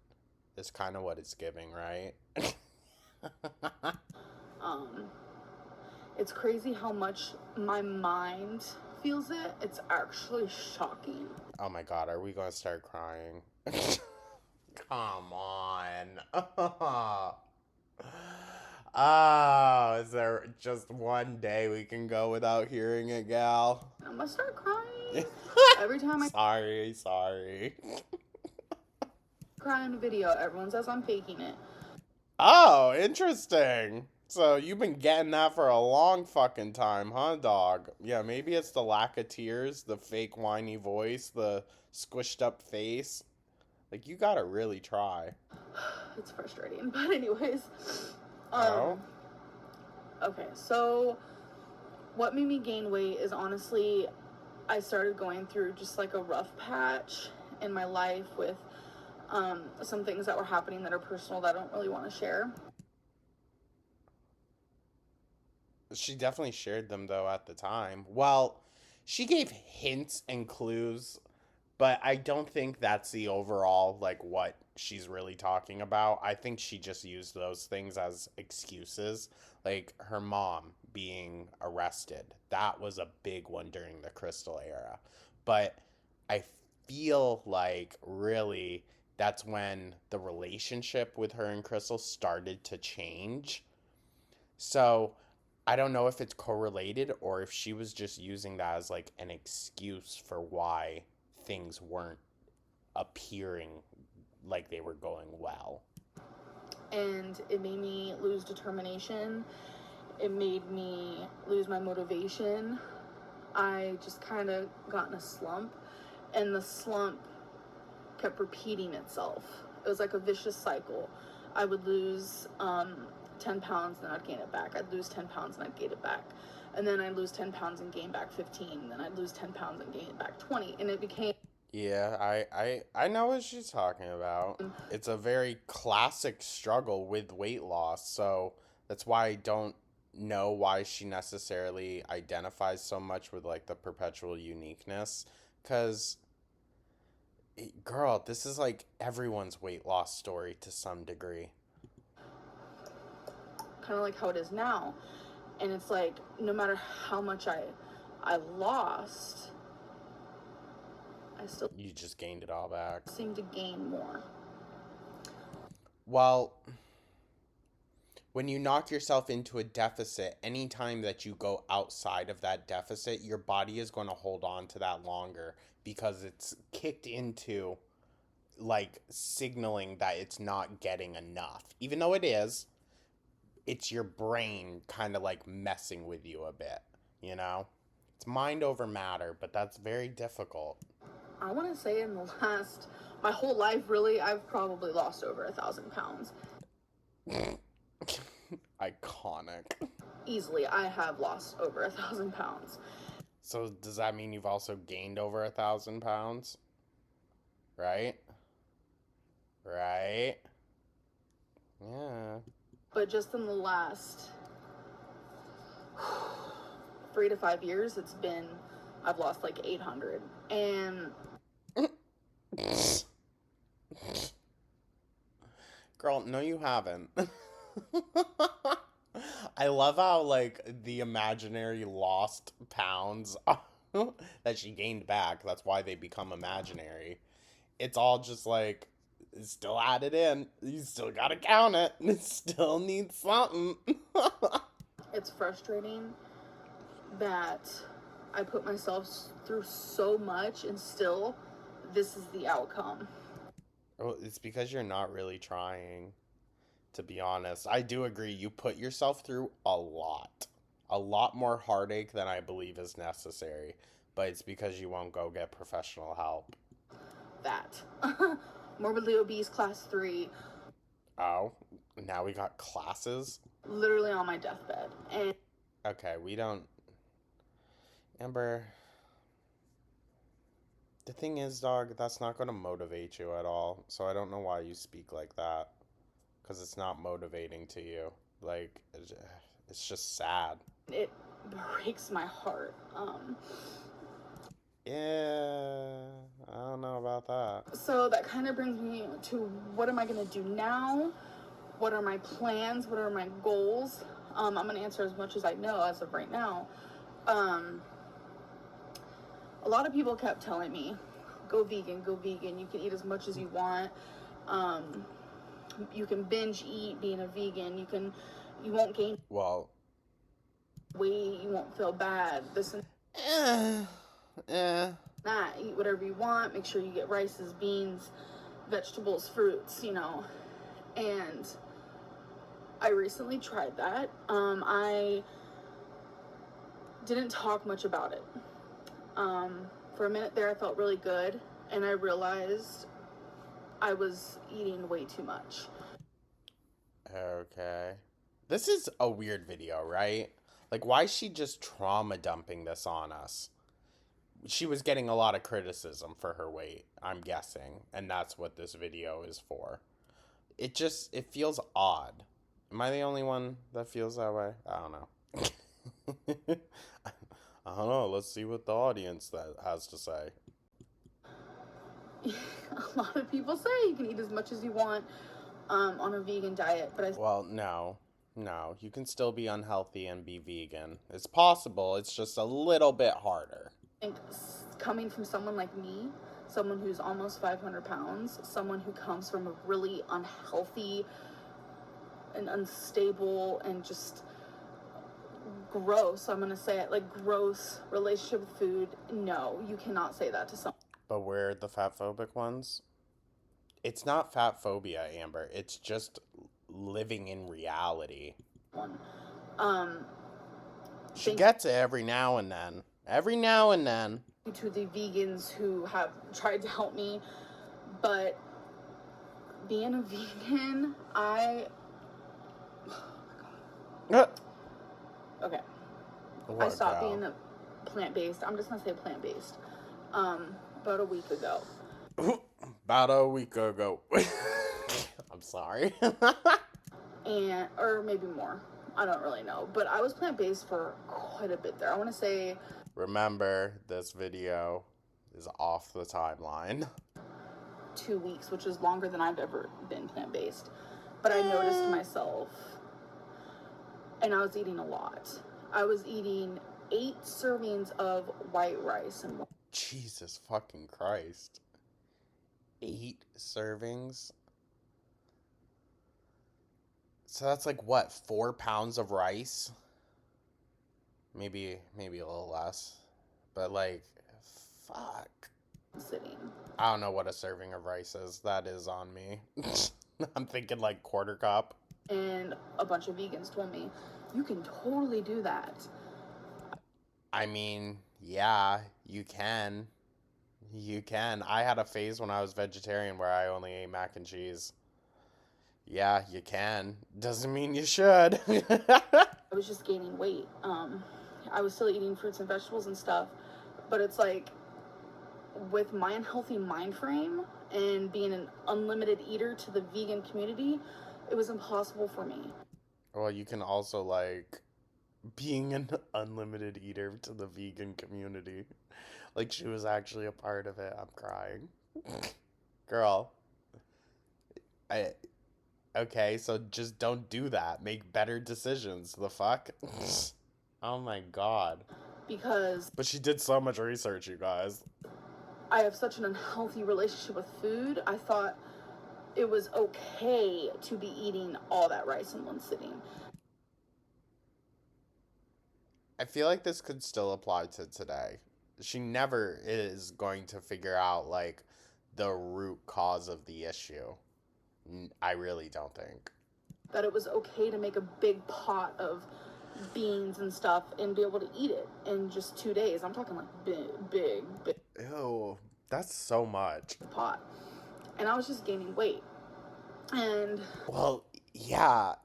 Is kind of what it's giving, right? Um, it's crazy how much my mind feels it. It's actually shocking. Oh my god, are we gonna start crying? Come on. Oh, is there just one day we can go without hearing it, gal? I'm gonna start crying every time I Sorry. cry in a video. Everyone says I'm faking it. Oh, interesting. So you've been getting that for a long fucking time, huh, dog? Yeah, maybe it's the lack of tears, the fake whiny voice, the squished up face. Like, you gotta really try. It's frustrating, but anyways. Oh? Okay, so what made me gain weight is honestly, I started going through just like a rough patch in my life with some things that were happening that are personal that I don't really want to share. She definitely shared them, though, at the time. Well, she gave hints and clues, but I don't think that's the overall, like, what she's really talking about. I think she just used those things as excuses. Like, her mom being arrested. That was a big one during the Crystal era. But I feel like, really, that's when the relationship with her and Crystal started to change. So I don't know if it's correlated or if she was just using that as like an excuse for why things weren't appearing like they were going well. And it made me lose determination. It made me lose my motivation. I just kind of got in a slump, and the slump kept repeating itself. It was like a vicious cycle. I would lose 10 pounds, then I'd gain it back. I'd lose 10 pounds and I'd gain it back. And then I'd lose 10 pounds and gain back 15. Then I'd lose 10 pounds and gain it back 20. And it became... Yeah, I know what she's talking about. It's a very classic struggle with weight loss, so that's why I don't know why she necessarily identifies so much with like the perpetual uniqueness, because girl, this is like everyone's weight loss story to some degree. kind of like how it is now. And it's like, no matter how much I lost, I still You just gained it all back. seem to gain more. Well, when you knock yourself into a deficit, anytime that you go outside of that deficit, your body is going to hold on to that longer because it's kicked into like signaling that it's not getting enough. Even though it is, it's your brain kind of like messing with you a bit, you know? It's mind over matter, but that's very difficult. I want to say in the last, my whole life really, I've probably lost over 1,000 pounds. Iconic. Easily, I have lost over 1,000 pounds. So does that mean you've also gained over 1,000 pounds? Right? Right? Yeah. But just in the last 3 to 5 years, I've lost like 800. And Girl, no you haven't. I love how like the imaginary lost pounds that she gained back, that's why they become imaginary. It's all just like still added in. You still gotta count it. It still needs something. it's frustrating that I put myself through so much and still this is the outcome. Oh, it's because you're not really trying, to be honest. I do agree. You put yourself through a lot more heartache than I believe is necessary. But it's because you won't go get professional help. That. Morbidly obese class 3. Oh, now we got classes? Literally on my deathbed. And Okay, we don't... Amber... The thing is, dog, that's not going to motivate you at all. So I don't know why you speak like that. Because it's not motivating to you. Like, it's just sad. it breaks my heart. Yeah, I don't know about that. So that kind of brings me to what am I going to do now? What are my plans? What are my goals? I'm going to answer as much as I know as of right now. A lot of people kept telling me, go vegan, go vegan. You can eat as much as you want. You can binge eat being a vegan. You won't gain Well, weight. You won't feel bad. This and eh. that. Eat whatever you want. Make sure you get rices, beans, vegetables, fruits, And I recently tried that. I didn't talk much about it. For a minute there, I felt really good, and I realized I was eating way too much. Okay. This is a weird video, right? Like, why is she just trauma dumping this on us? She was getting a lot of criticism for her weight, I'm guessing, and that's what this video is for. It feels odd. Am I the only one that feels that way? I don't know. I don't know. Let's see what the audience that has to say. A lot of people say you can eat as much as you want on a vegan diet, but Well, no. You can still be unhealthy and be vegan. It's possible. It's just a little bit harder. think coming from someone like me, someone who's almost 500 pounds, someone who comes from a really unhealthy and unstable and just gross, I'm gonna say it, like gross relationship with food. No, you cannot say that to someone. But we're the fat phobic ones. It's not fat phobia, Amber. It's just living in reality. She gets it every now and then. Every now and then. To the vegans who have tried to help me, but being a vegan, okay. I stopped being a plant-based. I'm just gonna say plant-based. About a week ago. About a week ago. I'm sorry. Or maybe more. I don't really know. But I was plant-based for quite a bit there. I want to say... Remember, this video is off the timeline. 2 weeks, which is longer than I've ever been plant-based. But I noticed myself, and I was eating a lot. I was eating 8 servings of white rice. And Jesus fucking Christ. 8 servings? So that's like what, 4 pounds of rice? Maybe a little less. But like, fuck. Sitting. I don't know what a serving of rice is. That is on me. I'm thinking like quarter cup. And a bunch of vegans told me, you can totally do that. I mean, yeah, you can. You can. I had a phase when I was vegetarian where I only ate mac and cheese. Yeah, you can. Doesn't mean you should. I was just gaining weight. I was still eating fruits and vegetables and stuff, but it's like, with my unhealthy mind frame and being an unlimited eater to the vegan community, it was impossible for me. Well, you can also like being an unlimited eater to the vegan community. Like she was actually a part of it. I'm crying. Girl. Okay, so just don't do that. Make better decisions. The fuck? Oh my god. Because... But she did so much research, you guys. I have such an unhealthy relationship with food. I thought it was okay to be eating all that rice in one sitting. I feel like this could still apply to today. She never is going to figure out, like, the root cause of the issue. I really don't think. That it was okay to make a big pot of beans and stuff and be able to eat it in just 2 days. I'm talking like big. Ew, that's so much. Pot. And I was just gaining weight. And... Well, yeah.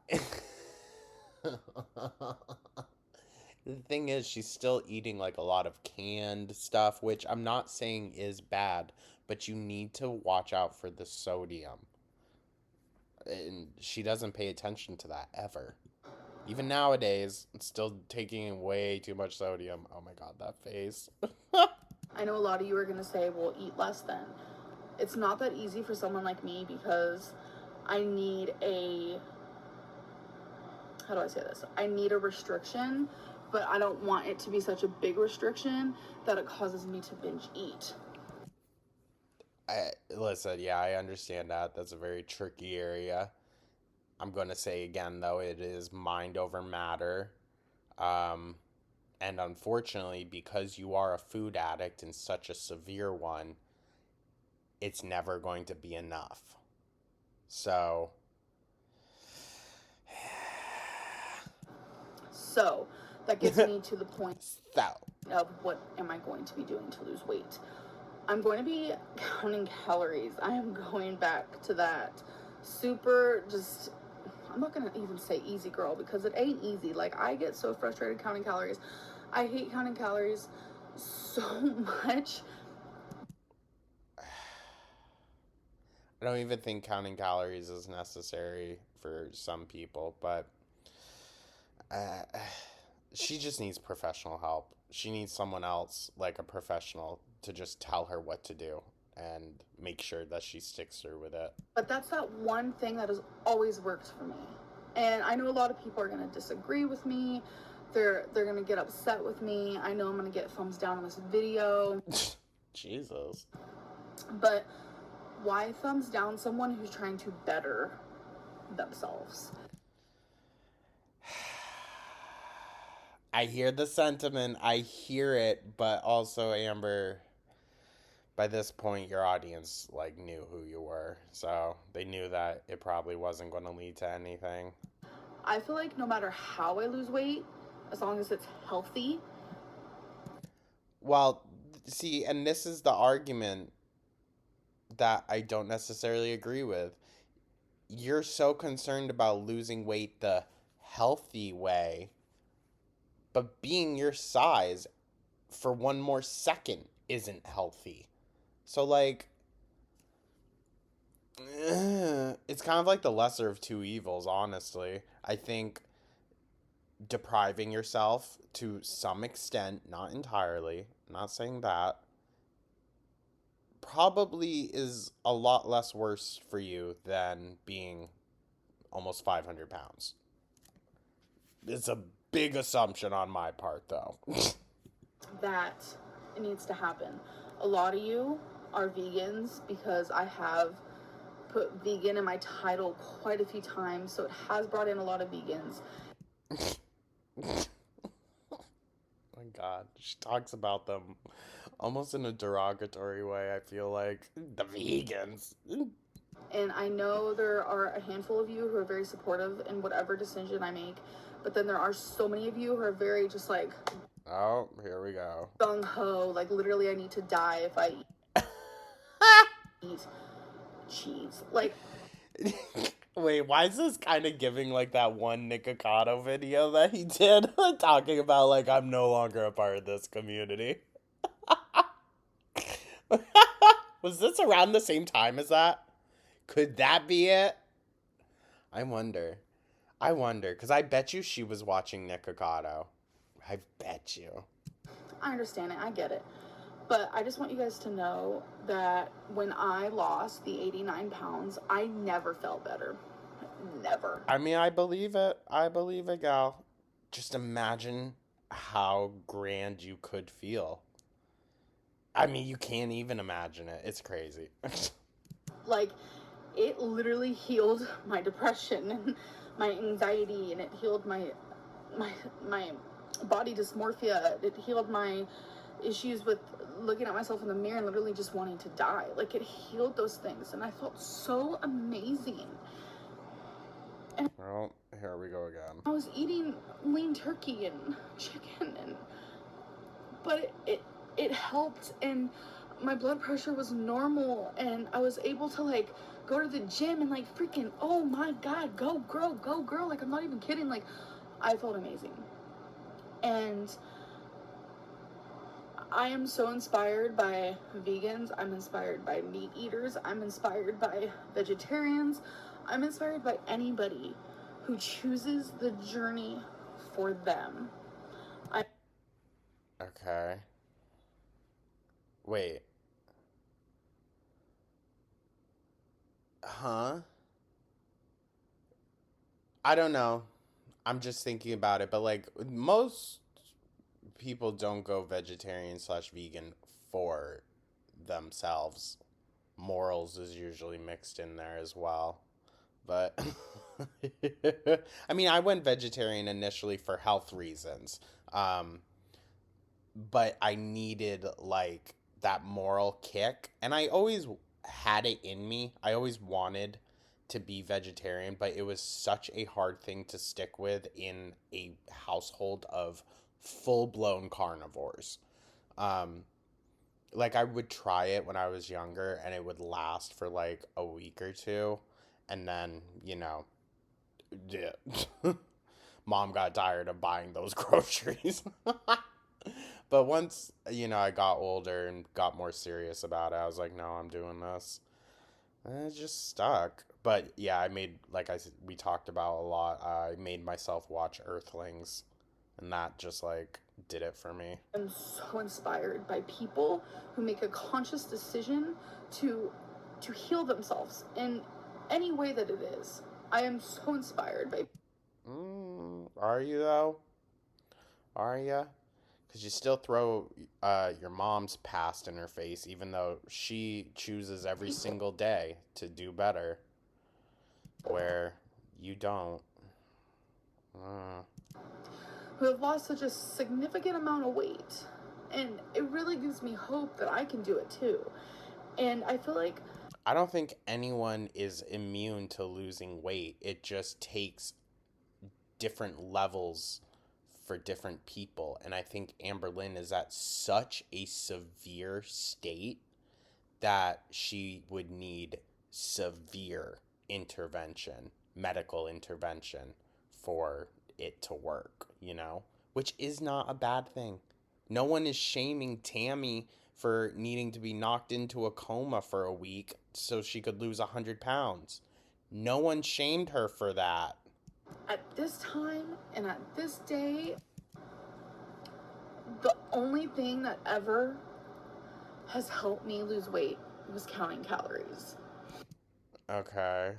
The thing is, she's still eating like a lot of canned stuff, which I'm not saying is bad, but you need to watch out for the sodium. And she doesn't pay attention to that ever. Even nowadays, it's still taking in way too much sodium. Oh my god, that face. I know a lot of you are going to say, well, eat less then. It's not that easy for someone like me because I need how do I say this? I need a restriction, but I don't want it to be such a big restriction that it causes me to binge eat. Listen, yeah, I understand that. That's a very tricky area. I'm going to say again, though, it is mind over matter. And unfortunately, because you are a food addict and such a severe one, it's never going to be enough. So that gets me to the point so of what am I going to be doing to lose weight. I'm going to be counting calories. I am going back to that super just, I'm not going to even say easy girl because it ain't easy. Like, I get so frustrated counting calories. I hate counting calories so much. I don't even think counting calories is necessary for some people, but she just needs professional help. She needs someone else, like a professional, to just tell her what to do and make sure that she sticks through with it. But that's that one thing that has always worked for me. And I know a lot of people are going to disagree with me. They're going to get upset with me. I know I'm going to get thumbs down on this video. Jesus. But why thumbs down someone who's trying to better themselves? I hear the sentiment. I hear it, but also, Amber, by this point, your audience, like, knew who you were. So they knew that it probably wasn't going to lead to anything. I feel like no matter how I lose weight, as long as it's healthy. Well, see, and this is the argument that I don't necessarily agree with. You're so concerned about losing weight the healthy way, but being your size for one more second isn't healthy. So, like, it's kind of like the lesser of two evils, honestly. I think depriving yourself to some extent, not entirely, not saying that, probably is a lot less worse for you than being almost 500 pounds. It's a big assumption on my part, though. That it needs to happen. A lot of you are vegans because I have put vegan in my title quite a few times, so it has brought in a lot of vegans. Oh my God, she talks about them almost in a derogatory way. I feel like the vegans. And I know there are a handful of you who are very supportive in whatever decision I make, but then there are so many of you who are very just like, oh, here we go. gung-ho, like literally I need to die if I eat cheese. Like, wait, why is this kind of giving like that one Nikocado video that he did talking about like I'm no longer a part of this community? Was this around the same time as that? Could that be it? I wonder, because I bet you she was watching Nikocado. I bet you. I understand it, I get it. But I just want you guys to know that when I lost the 89 pounds, I never felt better. Never. I mean, I believe it. I believe it, gal. Just imagine how grand you could feel. I mean, you can't even imagine it. It's crazy. Like, it literally healed my depression and my anxiety, and it healed my body dysmorphia. It healed my issues with looking at myself in the mirror and literally just wanting to die. Like, it healed those things, and I felt so amazing. And well, here we go again. I was eating lean turkey and chicken, but it helped, and my blood pressure was normal, and I was able to like go to the gym and like freaking, oh my God, go girl. Like, I'm not even kidding. Like, I felt amazing. And I am so inspired by vegans. I'm inspired by meat eaters. I'm inspired by vegetarians. I'm inspired by anybody who chooses the journey for them. Okay. Wait. Huh? I don't know. I'm just thinking about it, but like most people don't go vegetarian slash vegan for themselves. Morals is usually mixed in there as well. But I mean, I went vegetarian initially for health reasons. Um, but I needed like that moral kick, and I always had it in me. I always wanted to be vegetarian, but it was such a hard thing to stick with in a household of full-blown carnivores. Um, like I would try it when I was younger and it would last for like a week or two, and then, yeah. Mom got tired of buying those groceries. But once, I got older and got more serious about it, I was like, no, I'm doing this. And it just stuck. But yeah, I made, like we talked about a lot, I made myself watch Earthlings, and that just like did it for me. I'm so inspired by people who make a conscious decision to heal themselves in any way that it is. I am so inspired by. Are you though? Are you? Because you still throw your mom's past in her face, even though she chooses every single day to do better, where you don't. Who have lost such a significant amount of weight. And it really gives me hope that I can do it too. And I feel like I don't think anyone is immune to losing weight. It just takes different levels for different people. And I think Amberlynn is at such a severe state that she would need severe intervention, medical intervention, for it to work, which is not a bad thing. No one is shaming Tammy for needing to be knocked into a coma for a week so she could lose 100 pounds. No one shamed her for that. at this time and at this day, the only thing that ever has helped me lose weight was counting calories. Okay.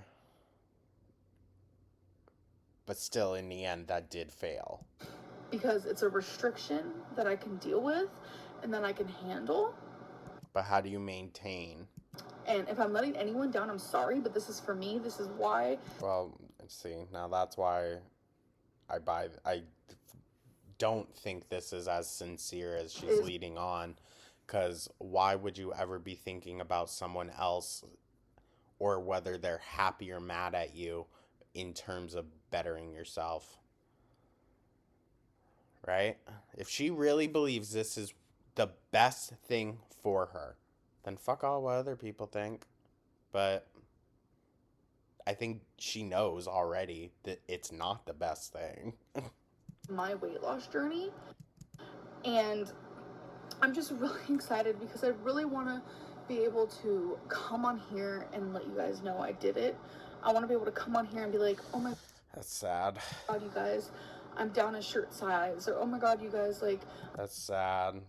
But still, in the end, that did fail. Because it's a restriction that I can deal with and that I can handle. But how do you maintain? And if I'm letting anyone down, I'm sorry, but this is for me. This is why. Well, see, now that's why I don't think this is as sincere as she's leading on. Because why would you ever be thinking about someone else or whether they're happy or mad at you in terms of bettering yourself? Right? If she really believes this is the best thing for her, then fuck all what other people think. But I think she knows already that it's not the best thing. My weight loss journey. And I'm just really excited because I really want to be able to come on here and let you guys know I did it. I want to be able to come on here and be like, oh my That's sad. God, you guys, I'm down a shirt size. Or, oh my God, you guys, like, That's sad.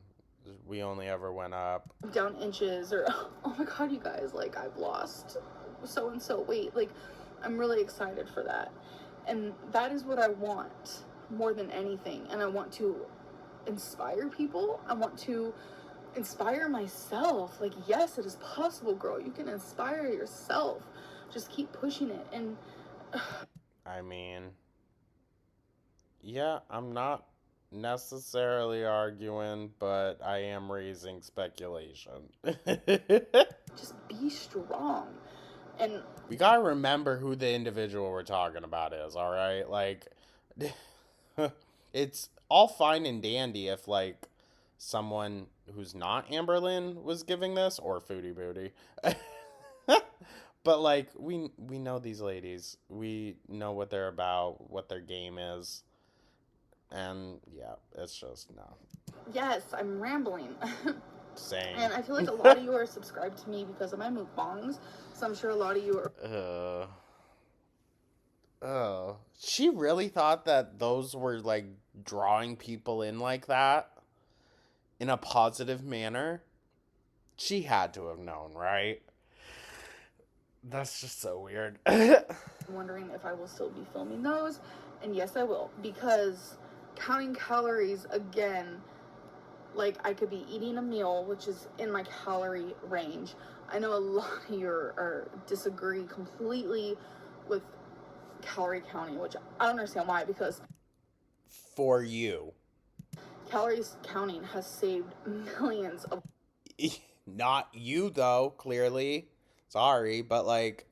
We only ever went up. I'm down inches. Or, oh my God, you guys, like, I've lost so-and-so weight. Like, I'm really excited for that. And that is what I want more than anything. And I want to inspire people. I want to inspire myself. Like, yes, it is possible, girl. You can inspire yourself. Just keep pushing it. And I mean, yeah, I'm not necessarily arguing, but I am raising speculation. just be strong. And we gotta remember who the individual we're talking about is, all right? Like, it's all fine and dandy if, like, someone who's not Amberlynn was giving this, or Foodie Booty. But, like, we know these ladies. We know what they're about, what their game is. And, yeah, it's just, no. yes, I'm rambling. Same. And I feel like a lot of you are subscribed to me because of my mukbangs. So I'm sure a lot of you are. Oh. She really thought that those were, like, drawing people in like that? In a positive manner? She had to have known, right? That's just so weird. I'm wondering if I will still be filming those. And yes, I will. Because counting calories, again, like I could be eating a meal, which is in my calorie range. I know a lot of you disagree completely with calorie counting, which I don't understand why, because For you. calories counting has saved millions of... Not you, though, clearly. Sorry, but, like,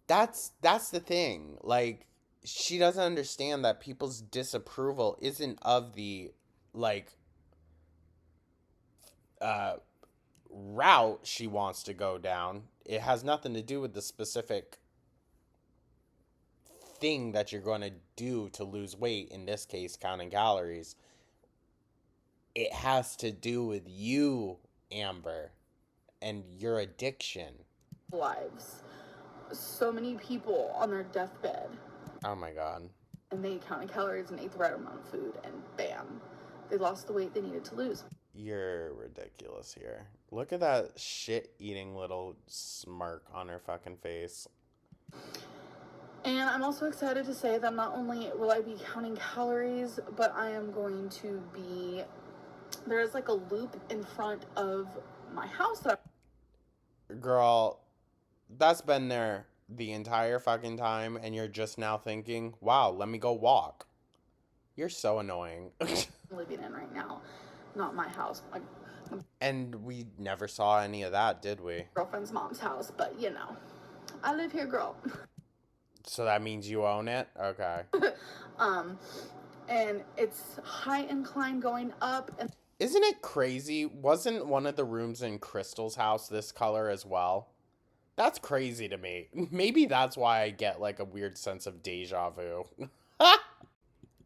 that's the thing. Like, she doesn't understand that people's disapproval isn't of the, like, route she wants to go down. It has nothing to do with the specific thing that you're going to do to lose weight, in this case counting calories. It has to do with you, Amber, and your addiction. lives. So many people on their deathbed, Oh my god. and they counted calories and ate the right amount of food, and bam, they lost the weight they needed to lose. You're ridiculous here. Look at that shit-eating little smirk on her fucking face. And I'm also excited to say that not only will I be counting calories, but I am going to be... There's like a loop in front of my house that Girl, that's been there the entire fucking time, and you're just now thinking, wow, let me go walk. You're so annoying. I'm living in right now. Not my house, my And we never saw any of that, did we? girlfriend's mom's house, but you know, I live here, girl. So that means you own it? Okay. And it's high incline going up, and Isn't it crazy? Wasn't one of the rooms in Crystal's house this color as well? That's crazy to me. Maybe that's why I get like a weird sense of deja vu.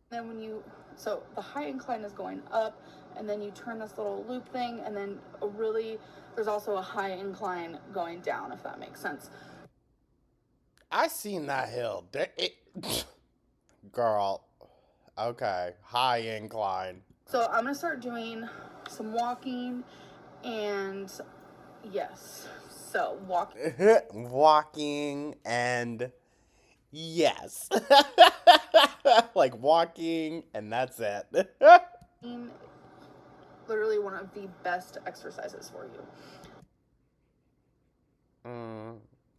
then so the high incline is going up, and then you turn this little loop thing, and then there's also a high incline going down, if that makes sense. I seen that hill. Girl. Okay. High incline. So I'm gonna start doing some walking, and yes, so Walking and yes. Like walking and that's it. literally one of the best exercises for you.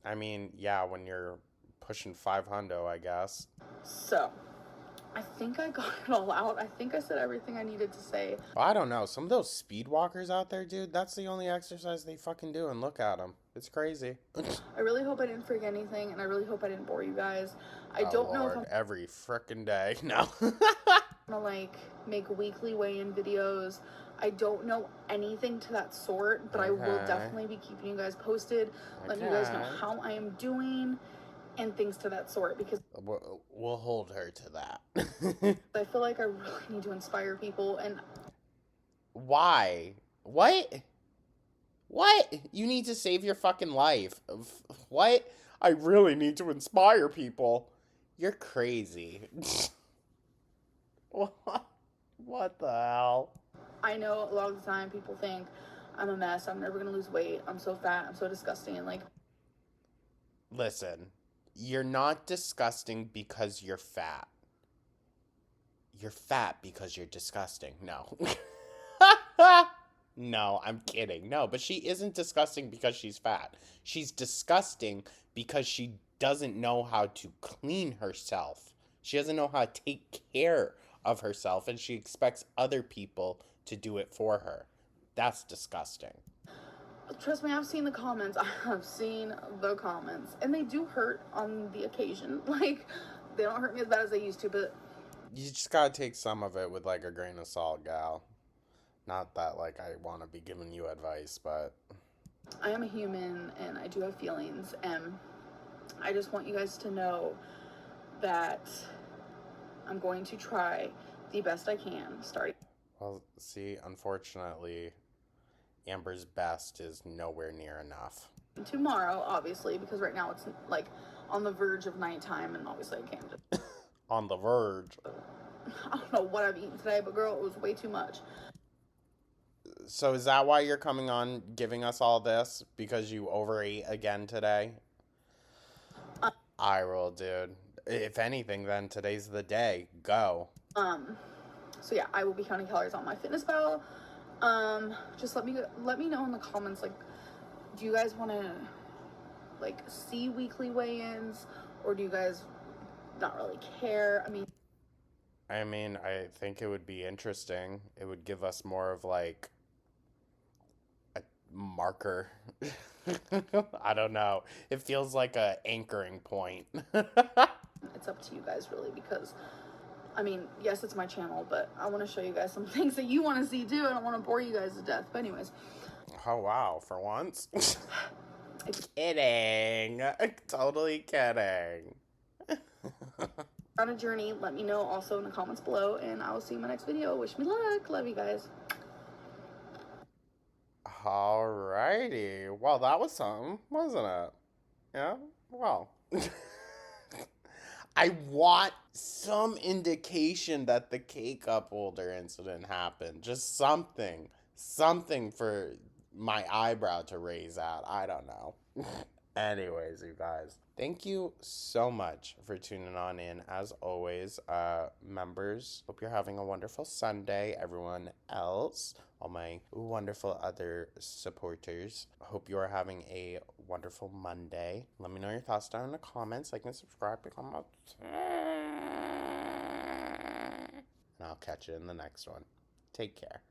I mean, yeah, when you're pushing 500, I guess. So I think I got it all out. I think I said everything I needed to say. I don't know. Some of those speed walkers out there, dude, that's the only exercise they fucking do, and look at them. It's crazy. I really hope I didn't forget anything, and I really hope I didn't bore you guys. I don't know if I'm every frickin' day. No. gonna like make weekly weigh-in videos. I don't know anything to that sort, but I will Okay. definitely be keeping you guys posted, letting you guys know Okay. how I am doing and things to that sort, because We'll hold her to that. I feel like I really need to inspire people. And Why? What? What? You need to save your fucking life. What? I really need to inspire people. You're crazy. What the hell? I know a lot of the time people think I'm a mess, I'm never gonna lose weight, I'm so fat, I'm so disgusting, and like, Listen, you're not disgusting because you're fat. You're fat because you're disgusting. No. No, I'm kidding. No, but she isn't disgusting because she's fat. She's disgusting because she doesn't know how to clean herself. She doesn't know how to take care of herself, and she expects other people to do it for her. That's disgusting. trust me, I've seen the comments. I have seen the comments, and they do hurt on the occasion. Like, they don't hurt me as bad as they used to, but You just gotta take some of it with like a grain of salt, gal. Not that like I want to be giving you advice, but I am a human and I do have feelings, and I just want you guys to know that I'm going to try the best I can starting. well, see, unfortunately, Amber's best is nowhere near enough. Tomorrow, obviously, because right now it's like on the verge of nighttime, and obviously I can't just, On the verge. I don't know what I've eaten today, but girl, it was way too much. So is that why you're coming on giving us all this? Because you overate again today? I roll, dude. If anything, then today's the day. Go. So yeah, I will be counting calories on MyFitnessPal. Just let me know in the comments, like, do you guys want to like see weekly weigh-ins, or do you guys not really care? I mean, I think it would be interesting. It would give us more of like a marker. I don't know. It feels like a anchoring point. It's up to you guys really, because yes, it's my channel, but I want to show you guys some things that you want to see too. I don't want to bore you guys to death. But anyways. Oh wow, for once. Kidding. Totally kidding. On a journey, let me know also in the comments below, and I will see you in my next video. Wish me luck. Love you guys. Alrighty. Well, that was something, wasn't it? Yeah? Well. I want some indication that the K-cup holder incident happened. Just something. Something for my eyebrow to raise at. I don't know. Anyways, you guys, thank you so much for tuning on in. As always, members, hope you're having a wonderful Sunday. Everyone else, all my wonderful other supporters, hope you are having a wonderful Monday. Let me know your thoughts down in the comments. Like and subscribe, become a... and I'll catch you in the next one. Take care.